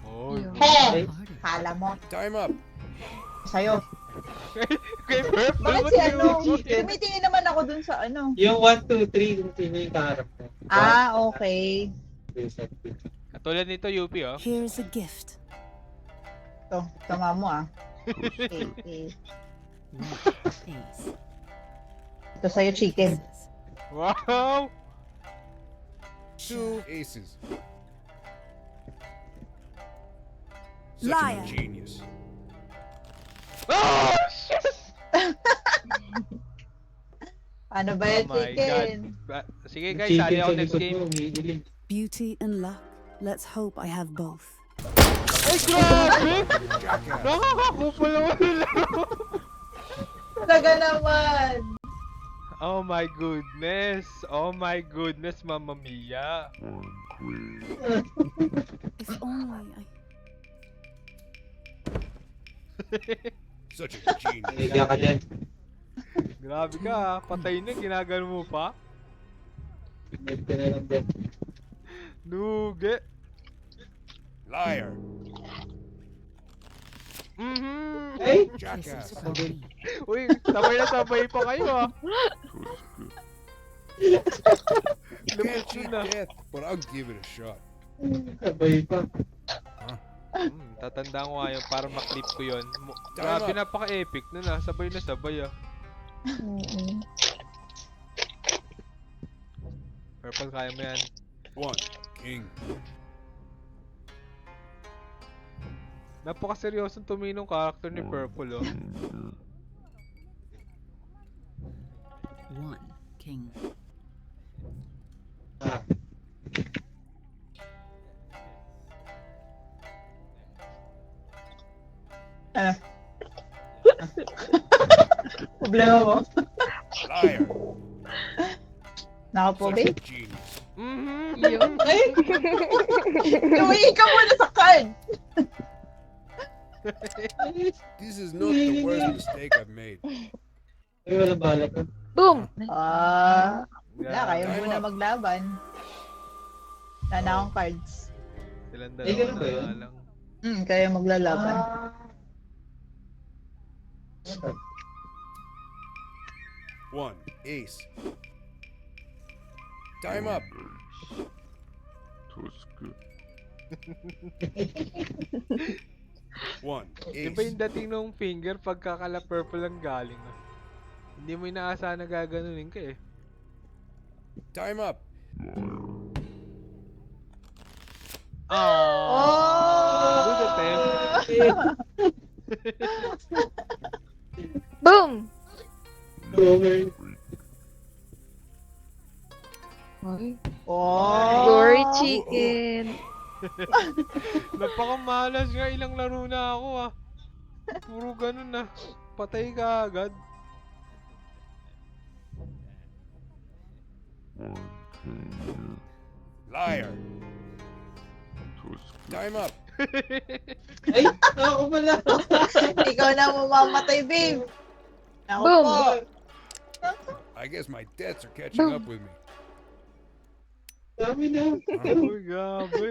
Speaker 2: Oh,
Speaker 1: Hey!
Speaker 4: Party.
Speaker 1: Kala mo,
Speaker 5: Time up.
Speaker 1: sa'yo.
Speaker 2: kay Purple,
Speaker 1: Bakit
Speaker 2: ba't
Speaker 1: si
Speaker 2: di
Speaker 1: ano?
Speaker 2: mo-
Speaker 1: Tumitingin naman ako dun sa ano.
Speaker 3: Yung 1, 2, 3, kung sino yung kaharap mo.
Speaker 1: Ah, okay.
Speaker 2: Katulad nito, UP, oh.
Speaker 4: Here's a gift.
Speaker 1: Ito, tama mo ah. Okay.
Speaker 4: Ace.
Speaker 1: Ito sa'yo, chicken.
Speaker 4: Aces.
Speaker 2: Wow!
Speaker 5: Two aces. Such
Speaker 4: Liar.
Speaker 5: a genius.
Speaker 2: Oh, shit!
Speaker 1: Ano ba yung
Speaker 2: Oh my
Speaker 1: chicken?
Speaker 2: Sige guys, sali ako next game.
Speaker 4: Beauty and luck. Let's hope I have both.
Speaker 2: Ay, grabe!
Speaker 5: Jackass.
Speaker 2: Nakakakupal naman nila.
Speaker 1: Talaga naman.
Speaker 2: Oh my goodness. Oh my goodness, Mamma Mia.
Speaker 4: If only I...
Speaker 5: Such a genius.
Speaker 3: Higa ka dyan.
Speaker 2: Grabe ka, ha. Patay na, ginagano mo pa.
Speaker 3: Net ka na lang dyan.
Speaker 2: Lugi.
Speaker 5: Liar.
Speaker 3: Ay!
Speaker 5: Jackass.
Speaker 4: Kisses from me.
Speaker 2: Uy, sabay na sabay pa kayo, ha.
Speaker 5: You
Speaker 2: Lupit
Speaker 5: can't cheat
Speaker 2: na.
Speaker 5: death, but I'll give it a shot.
Speaker 3: Sabay pa.
Speaker 2: Tatandaan ko nga yun para maklip ko yun.
Speaker 5: Time
Speaker 2: Grabe,
Speaker 5: up.
Speaker 2: napaka-epic na sabay na sabay, ah. Purple, kaya mo yan.
Speaker 5: One. King.
Speaker 2: Napaka-seryosong tuminong character ni Purple, oh.
Speaker 4: One king.
Speaker 3: Ah.
Speaker 1: Ano? Problema mo?
Speaker 5: Liar.
Speaker 1: Nakapo,
Speaker 5: Such a
Speaker 1: babe?
Speaker 5: genius.
Speaker 6: Yun.
Speaker 1: Ay! Luwi ka muna sa card!
Speaker 5: This is not the worst mistake I've made.
Speaker 3: Ay, walang bala ka.
Speaker 6: Boom!
Speaker 1: Ah, wala, kayo
Speaker 5: Time
Speaker 1: muna
Speaker 5: up.
Speaker 1: maglaban. Wala na akong cards.
Speaker 2: Silang
Speaker 3: Eh, ganun
Speaker 2: dalawa
Speaker 3: ba yun?
Speaker 2: na lang.
Speaker 1: Kayo maglalaban.
Speaker 5: One. Ace. Time up. One.
Speaker 2: Iba yung
Speaker 5: Ace.
Speaker 2: dating nung finger pagkakala purple ang galing, ah. Hindi mo inaasahan na gaganunin ka, eh.
Speaker 5: Time up.
Speaker 2: Oh! Good attempt.
Speaker 6: Boom!
Speaker 3: Joker.
Speaker 6: Ay,
Speaker 1: Oh!
Speaker 6: glory chicken.
Speaker 2: Napakamalas nga, ilang laro na ako ah. Puro ganun na. Patay ka agad.
Speaker 7: Liar.
Speaker 5: Time up.
Speaker 3: Ay, ako pala.
Speaker 1: Ikaw na mamamatay, babe. Ako
Speaker 6: Boom.
Speaker 1: po.
Speaker 5: I guess my debts are catching up with me.
Speaker 3: Dami na.
Speaker 2: Uy, gabi.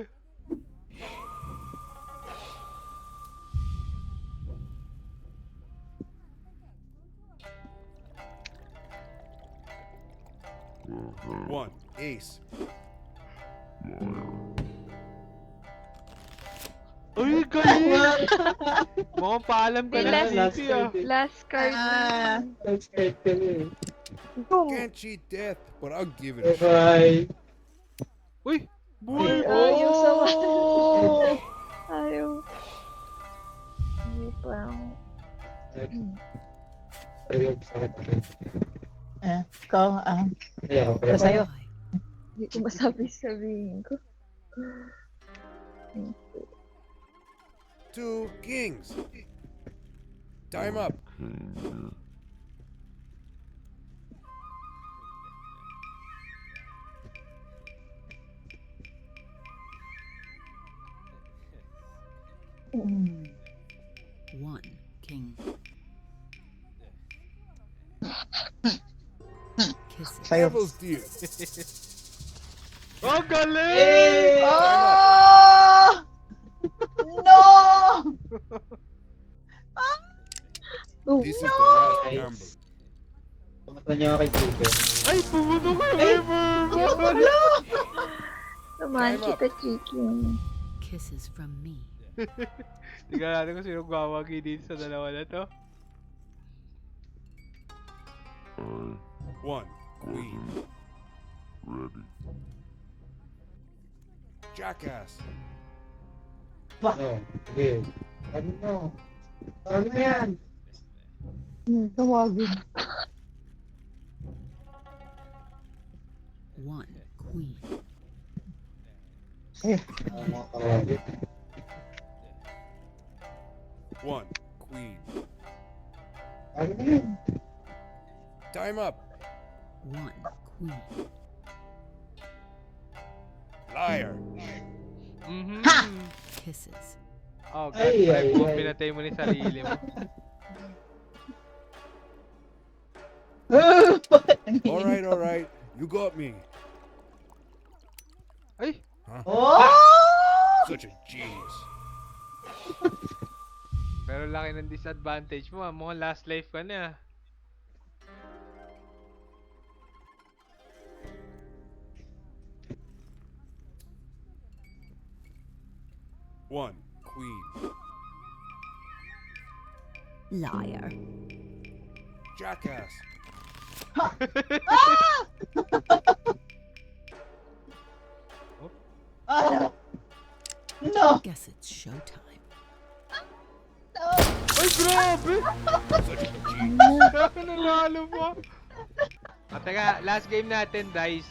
Speaker 5: One. Ace.
Speaker 2: Uy, galing! Mukhang paalam ka
Speaker 6: Di
Speaker 2: na
Speaker 6: last-
Speaker 2: sa Lipi ah.
Speaker 6: Last card na.
Speaker 1: Ah,
Speaker 3: Nag-start ka na eh.
Speaker 6: Boom.
Speaker 5: Can't cheat death, but I'll give it a shot.
Speaker 3: Bye.
Speaker 2: Uy! Buhay pa!
Speaker 6: Ayaw sa
Speaker 1: Oh!
Speaker 6: Ayaw. Hindi pa.
Speaker 3: Ayun, sakit ako.
Speaker 1: Ikaw,
Speaker 3: Ayaw,
Speaker 1: para sa'yo.
Speaker 6: Hindi ko masabi sabihin ko.
Speaker 5: 2 kings. Time up.
Speaker 4: One king. Kisses.
Speaker 1: Sa'yo.
Speaker 5: Devil's deal.
Speaker 2: Oh, galing!
Speaker 1: Oh! No!
Speaker 6: Boom.
Speaker 5: This is the last gamble.
Speaker 3: Pumunta niya ako kay Chico.
Speaker 2: Ay, pumunta ko yung purple!
Speaker 6: Samahan
Speaker 5: Time up.
Speaker 6: kita, Chiki.
Speaker 4: Kisses from me.
Speaker 2: Tingnan natin kung sino gawagi dito sa dalawa na to.
Speaker 5: 1 queen. Jackass.
Speaker 3: No, sige. Ano no? Ano na yan?
Speaker 1: Tawagin.
Speaker 4: One queen.
Speaker 3: Ano tawagin?
Speaker 5: 1 queen.
Speaker 3: Ano na yan?
Speaker 5: Time up.
Speaker 4: One queen.
Speaker 5: Liar.
Speaker 2: Mhm.
Speaker 4: Kisses.
Speaker 2: Oh, God.
Speaker 3: Ay, ay,
Speaker 2: Ay,
Speaker 3: ay.
Speaker 2: pinatay mo ni sarili mo.
Speaker 5: All right. You got me.
Speaker 2: Ay!
Speaker 1: Oh!
Speaker 5: Such a genius.
Speaker 2: Pero laki ng disadvantage mo ah. Mukhang last life ka na.
Speaker 5: One queen.
Speaker 4: Liar.
Speaker 5: Jackass.
Speaker 1: Ah, no!
Speaker 4: Guess it's showtime.
Speaker 2: Ay, grabe!
Speaker 5: Such a genius.
Speaker 2: Nanalo mo! Ah, teka, last game natin, Dice.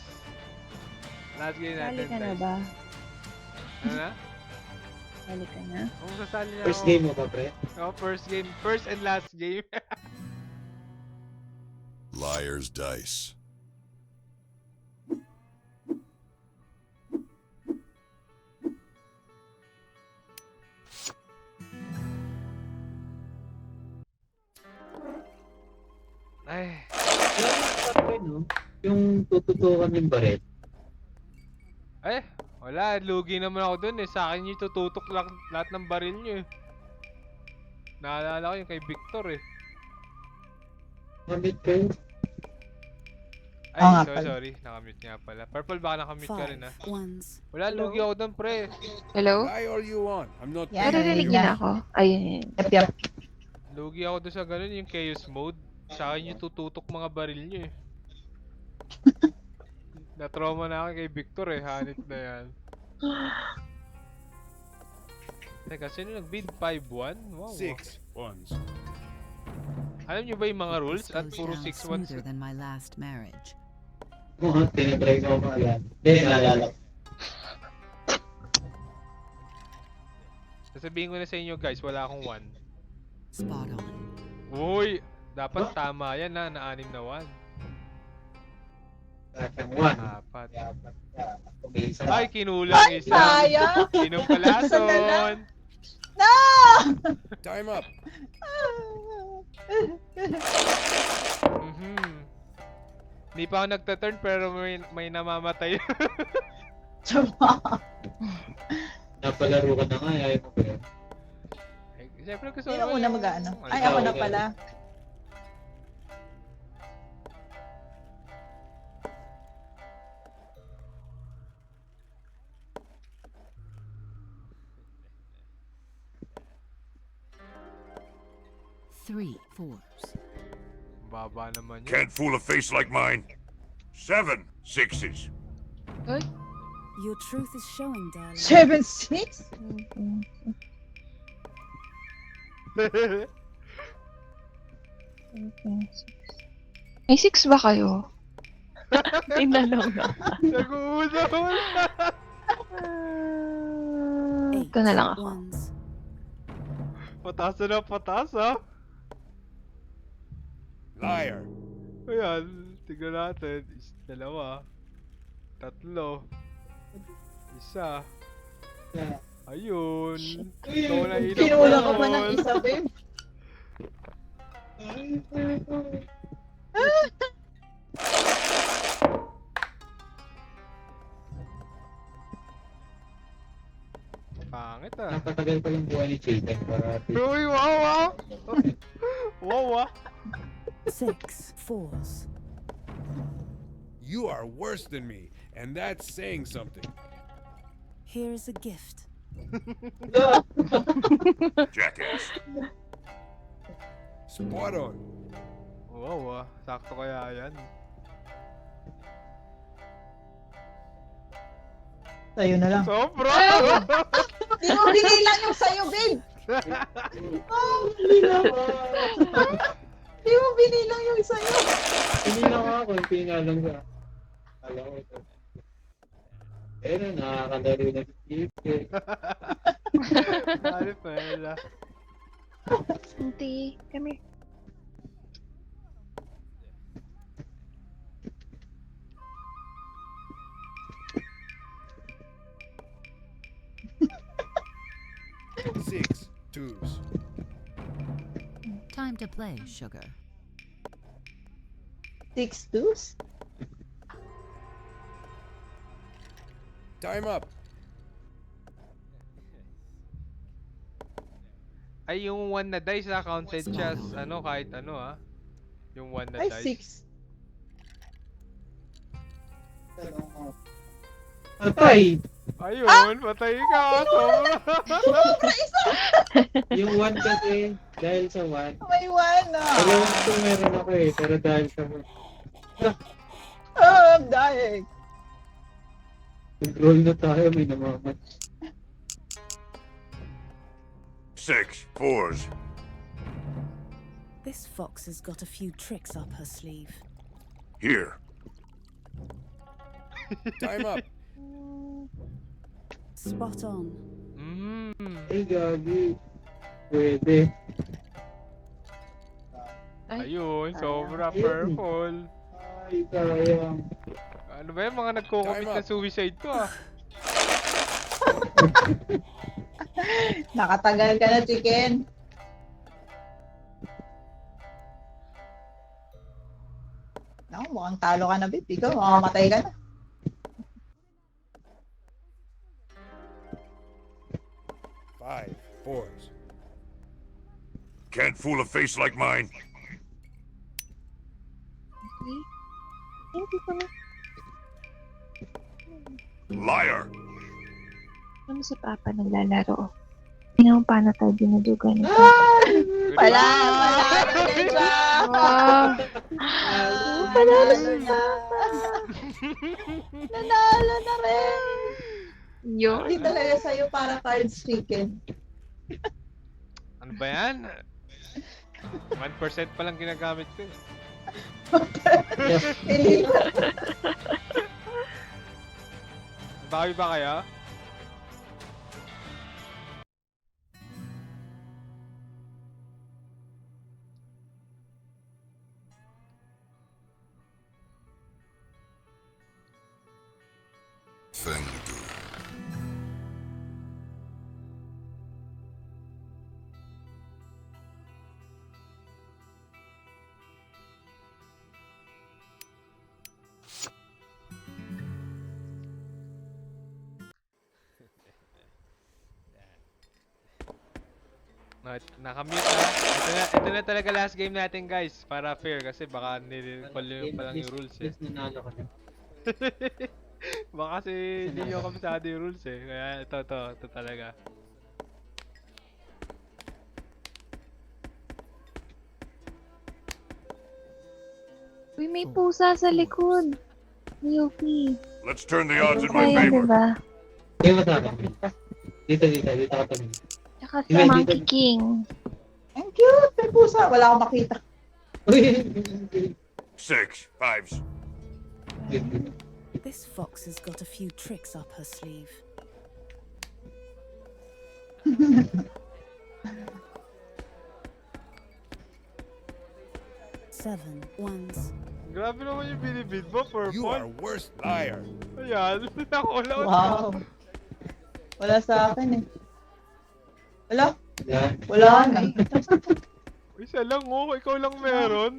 Speaker 2: Last game
Speaker 6: Sali
Speaker 2: natin,
Speaker 6: ka na
Speaker 2: Dice.
Speaker 6: ba?
Speaker 2: Ano na?
Speaker 6: Sali ka na?
Speaker 2: Kung sasali na
Speaker 3: First
Speaker 2: ako.
Speaker 3: game mo ba, pre?
Speaker 2: Oh, first game. First and last game.
Speaker 7: Liar's dice.
Speaker 2: Ay,
Speaker 3: No? Yung tututukan yung baret.
Speaker 2: ay, wala. Lugi naman ako dun eh. Sa akin yung tututok lang lahat ng baril nyo eh. Naalala ko yung kay Victor eh.
Speaker 3: Mamit kayo.
Speaker 2: Ay,
Speaker 1: Oo nga
Speaker 2: sorry,
Speaker 1: pala.
Speaker 2: sorry. Nakamute nga pala. Purple, baka nakamute ka rin ah.
Speaker 4: Five ones.
Speaker 2: Wala, lugi ako dun pre.
Speaker 6: Hello?
Speaker 5: Lie all you want. I'm not
Speaker 1: Yeah.
Speaker 6: Naririnig niyo na ako? Ayun.
Speaker 1: Yap.
Speaker 2: Lugi ako dun sa ganun, yung chaos mode. Sa akin yung tututok mga baril nyo eh. Na-trauma na ako kay Victor eh. Hanit na yan. Teka, sino nag-bid? 5-1? Wow.
Speaker 5: 6 ones.
Speaker 2: Alam nyo ba yung mga rules? At
Speaker 4: Goes
Speaker 2: puro
Speaker 4: down
Speaker 2: 6-1
Speaker 4: smoother than my last marriage.
Speaker 3: Oo, tinatry ko mga yan. Hindi, naalala ko.
Speaker 2: Sasabihin ko na sa inyo guys, wala akong 1.
Speaker 4: Spot on.
Speaker 2: Uy! Dapat tama yan na 6 na 1.
Speaker 3: Lahat ng 1.
Speaker 2: Apat.
Speaker 3: Okay, isa.
Speaker 2: Ay, kinulang isa.
Speaker 1: Sayang!
Speaker 2: Inom pala
Speaker 1: Isa na lang.
Speaker 2: son.
Speaker 1: No!
Speaker 5: Time up.
Speaker 2: Hindi pa ako nagta-turn pero may namamatay.
Speaker 1: Tsaba.
Speaker 3: Napalaro ka na nga, ayaw mo ba yun?
Speaker 2: Siyempre gusto
Speaker 1: Sino
Speaker 2: ko
Speaker 1: muna
Speaker 2: yung-
Speaker 1: mag-ano? Ay,
Speaker 2: Ikaw,
Speaker 1: ako na
Speaker 3: okay.
Speaker 1: pala.
Speaker 4: Three fours.
Speaker 2: Baba naman yun.
Speaker 7: Can't fool a face like mine. 7 sixes.
Speaker 4: Your truth is showing, darling.
Speaker 1: 7-6?
Speaker 6: May 6 ba kayo? Tinanong na.
Speaker 2: Nag-uusap.
Speaker 4: Eight
Speaker 6: Ito na lang ako.
Speaker 4: ones.
Speaker 2: Patasa na patasa.
Speaker 5: Liar.
Speaker 2: Ayan, tignan natin. Dalawa. Tatlo. Isa. Ayun. Ikaw na inom.
Speaker 1: Kinula ko pa ng isa, babe.
Speaker 2: Pangit ah.
Speaker 3: Napatagal pa yung buhay ni Chicken para
Speaker 2: Uy, wow ah. Wow ah.
Speaker 4: Six fours.
Speaker 5: You are worse than me, and that's saying something.
Speaker 4: Here is a gift.
Speaker 7: Jackass.
Speaker 5: Spot on.
Speaker 2: Wow ah. Sakto kaya yan.
Speaker 1: Sa'yo na lang.
Speaker 2: Sobra!
Speaker 1: Di mo binilang yung sa'yo, babe! Di mo binilang yung sa'yo.
Speaker 3: Hindi na ako, hindi nga lang sa... Alam ko ito. Pero nakakalaro na si Chicken.
Speaker 2: Dali pala.
Speaker 6: Auntie, come here.
Speaker 5: Six twos.
Speaker 4: Time to play, sugar.
Speaker 1: 6-2s?
Speaker 5: Time up.
Speaker 2: Ay, yung 1 na dice ah, counted siya as ano, kahit ano ah. Yung 1 na
Speaker 1: Ay,
Speaker 2: dice.
Speaker 1: 6.
Speaker 3: Patay!
Speaker 2: Ayun, patay ka. Sobra.
Speaker 1: Yung
Speaker 3: Yung 1 kasi, dahil sa 1.
Speaker 1: may 1 ah.
Speaker 3: Alam ko meron ako eh, pero dahil sa 1.
Speaker 1: Oh, I'm dying.
Speaker 3: Nag-roll na tayo, may namamat.
Speaker 7: 6 fours.
Speaker 4: This fox has got a few tricks up her sleeve.
Speaker 7: Here.
Speaker 5: Time up.
Speaker 4: Spot on.
Speaker 3: Ay, gagi. Pwede.
Speaker 2: Ayun, sobra purple.
Speaker 3: Ay, sayang.
Speaker 2: Ano ba yan, mga nagko-commit
Speaker 5: Time
Speaker 2: na
Speaker 5: up.
Speaker 2: suicide to ah.
Speaker 1: Nakatagal ka na, Chicken. Naku, mukhang talo ka na, babe. Ikaw, mamamatay ka na.
Speaker 5: Five fours.
Speaker 7: Can't fool a face like mine.
Speaker 6: Hindi ko na.
Speaker 7: Liar.
Speaker 6: Ano si Papa naglalaro? Tingnan mo paano tayo dinudugan nito.
Speaker 1: Wala na siya.
Speaker 6: Panalo
Speaker 1: na. Nanalo na rin.
Speaker 6: Yun.
Speaker 1: Hindi talaga sa'yo para cards, Chicken.
Speaker 2: Ano ba yan? 1% pa lang ginagamit ko eh.
Speaker 1: Hindi na.
Speaker 2: Bawi ba kaya?
Speaker 7: thing to do.
Speaker 2: Nakamute na. Ito na talaga last game natin guys. Para fair kasi baka nilipal pa lang yung rules eh.
Speaker 3: Yes, nanalo ka na.
Speaker 2: Baka kasi hindi nyo kabisado yung rules eh. Kaya ito talaga.
Speaker 6: Uy, may pusa sa likod. Yuki.
Speaker 7: Let's turn the odds in my
Speaker 6: Kaya,
Speaker 7: favor.
Speaker 6: diba?
Speaker 3: Hindi mo sa akin. Dito ka tabi.
Speaker 6: Tsaka si Monkey King.
Speaker 1: Ang cute, may pusa. Wala akong makita.
Speaker 3: Uy!
Speaker 7: 6 5s.
Speaker 4: This fox has got a few tricks up her sleeve. Seven ones.
Speaker 2: Grabe naman yung binibid mo,
Speaker 5: You are
Speaker 2: Purple.
Speaker 5: worst liar.
Speaker 2: Ayan, nakulaot ka.
Speaker 1: Wow. Wala sa akin eh. Wala?
Speaker 3: Yan.
Speaker 1: Wala na.
Speaker 2: Isa lang oh, ikaw lang meron.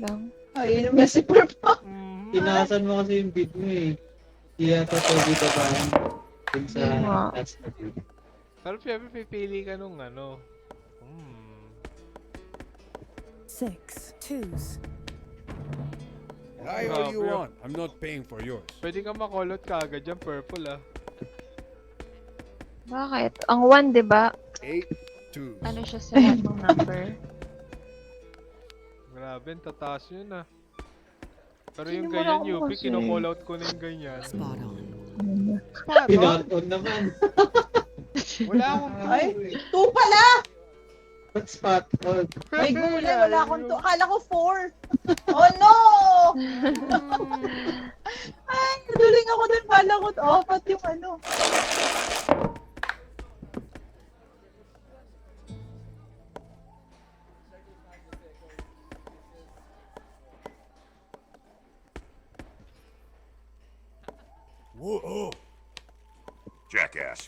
Speaker 6: Lang.
Speaker 1: Ay, inom na si Purple.
Speaker 2: Mhm.
Speaker 3: Tinasan mo kasi yung bid mo eh. Hindi yata pwede ka ba dun sa
Speaker 6: Hindi nga.
Speaker 3: last na bid.
Speaker 2: Pero syempre pipili ka nung ano.
Speaker 4: Six twos.
Speaker 5: Lie all you
Speaker 2: Grabe.
Speaker 5: want. I'm not paying for yours.
Speaker 2: Pwede ka makulot ka agad dyan, Purple ah.
Speaker 6: Bakit? Ang 1, diba?
Speaker 5: 8 twos.
Speaker 6: Ano siya sa lahat ng number?
Speaker 2: Grabe, ang tataas yun ah. Pero
Speaker 6: Sino
Speaker 2: yung
Speaker 6: mo
Speaker 2: ganyan,
Speaker 6: lang
Speaker 2: Yupi,
Speaker 6: kasi?
Speaker 2: kinocall out ko na yung ganyan.
Speaker 4: Spot on.
Speaker 3: Pinaton naman.
Speaker 2: Wala akong
Speaker 1: Ay, 2 pala!
Speaker 3: Ba't spot on?
Speaker 1: May gulay, wala akong 2. Akala ko 4. Oh no! Ay, naduling ako dun. Kala ko, apat yung ano.
Speaker 5: Whoa.
Speaker 7: Jackass.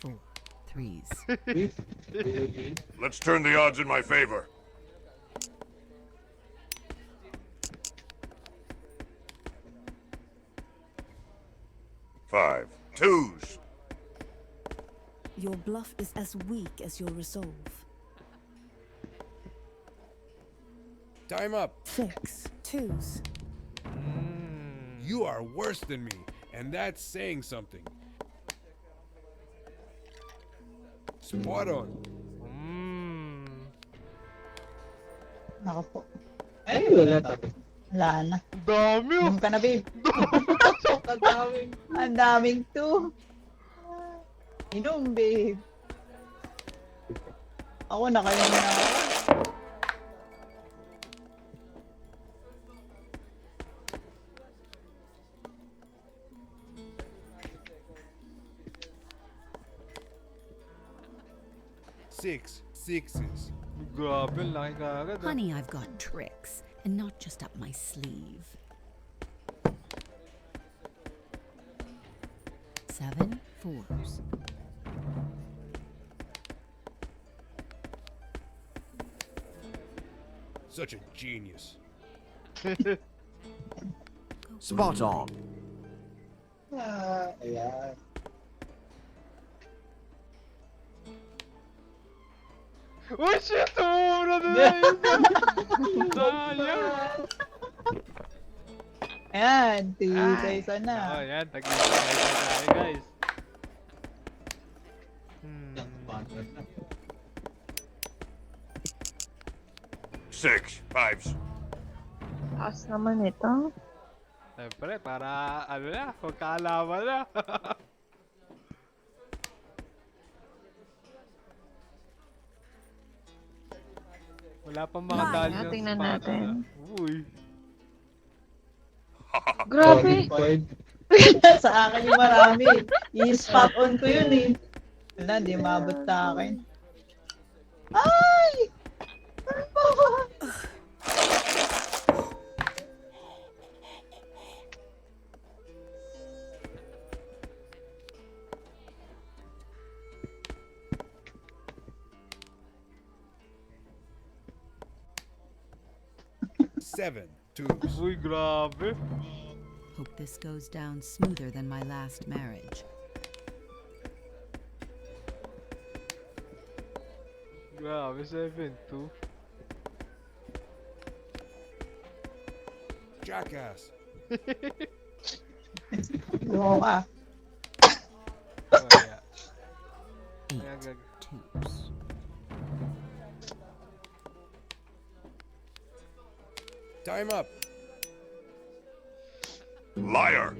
Speaker 4: Threes.
Speaker 7: Let's turn the odds in my favor. Five twos.
Speaker 4: Your bluff is as weak as your resolve.
Speaker 5: Time up.
Speaker 4: Six twos.
Speaker 5: You are worse than me, and that's saying something. Spot on.
Speaker 1: Nako po.
Speaker 3: Ay, wala tabi.
Speaker 1: Wala na.
Speaker 2: Ang dami oh.
Speaker 1: Inom ka na, babe.
Speaker 3: Ang daming.
Speaker 1: Ang daming 2. Inom, babe. Ako, nakainom na ako.
Speaker 5: Six sixes.
Speaker 2: Grabe, ang laki ka agad ah.
Speaker 8: Honey, I've got tricks, and not just up my sleeve. 7 fours.
Speaker 5: Such a genius.
Speaker 9: Spot on.
Speaker 3: Ayan.
Speaker 2: Oh shit! Tumura na yun! Sayang!
Speaker 1: Ayan, isa na.
Speaker 2: Oh, yan. Tag-isa tayo guys.
Speaker 7: Six fives.
Speaker 6: Taas naman ito.
Speaker 2: Siyempre, para ano na, magkaalaman na. Wala pang mga dali ng
Speaker 6: Tingnan
Speaker 2: spot,
Speaker 6: natin.
Speaker 2: ah. Uy.
Speaker 6: Grabe!
Speaker 3: Point.
Speaker 1: Sa akin yung marami. I-spot on ko yun eh. Wala, di maabot sa akin. Ay!
Speaker 5: 7 twos.
Speaker 2: Uy, grabe.
Speaker 8: Hope this goes down smoother than my last marriage.
Speaker 2: Grabe, 7-2.
Speaker 5: Jackass.
Speaker 1: Oo ka.
Speaker 2: Kaya. Kaya
Speaker 8: 8
Speaker 2: gag-
Speaker 8: twos.
Speaker 5: Time up.
Speaker 7: Liar.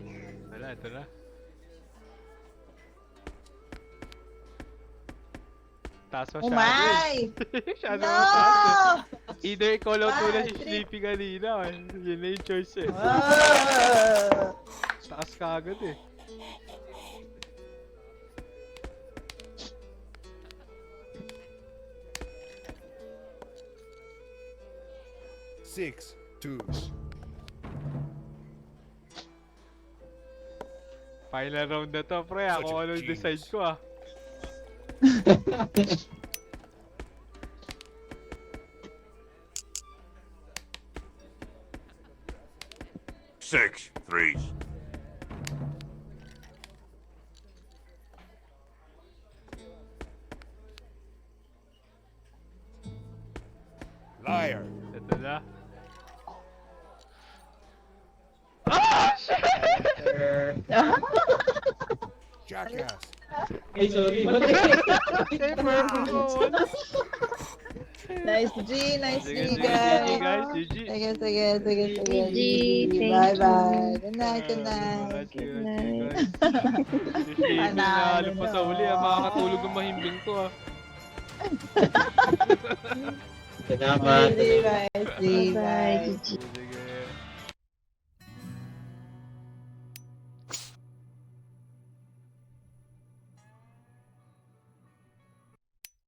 Speaker 2: Wala, ito na. Taas masyado.
Speaker 1: Umay!
Speaker 2: Masyado
Speaker 1: No!
Speaker 2: mataas eh. Either ikaw lang tula si
Speaker 1: Patrick!
Speaker 2: Sleepy kanina. Yun na yung choice eh.
Speaker 1: Ah!
Speaker 2: Taas ka agad eh.
Speaker 5: Six twos.
Speaker 2: Final round na to, pre. Ako
Speaker 5: Such a
Speaker 2: ano decide
Speaker 5: genius.
Speaker 2: ko ah.
Speaker 7: Six threes.
Speaker 5: Liar.
Speaker 2: Ito na.
Speaker 5: Jackass.
Speaker 3: Ay, sorry.
Speaker 2: Eh, purple.
Speaker 1: Nice G, nice
Speaker 2: Sige,
Speaker 1: G,
Speaker 2: sige, GG
Speaker 1: guys.
Speaker 2: guys, GG.
Speaker 1: Sige, sige, sige, sige.
Speaker 6: GG, thank
Speaker 1: Bye-bye. Good night, good
Speaker 2: Good
Speaker 1: night.
Speaker 2: night. Si Sleepy na
Speaker 1: Panalo
Speaker 2: pa sa
Speaker 1: na.
Speaker 2: uli ah. Makakatulog ang mahimbing ko ah.
Speaker 3: Salamat.
Speaker 1: Sige, guys. Sige,
Speaker 6: Bye-bye,
Speaker 1: guys.
Speaker 6: GG.
Speaker 2: Sige,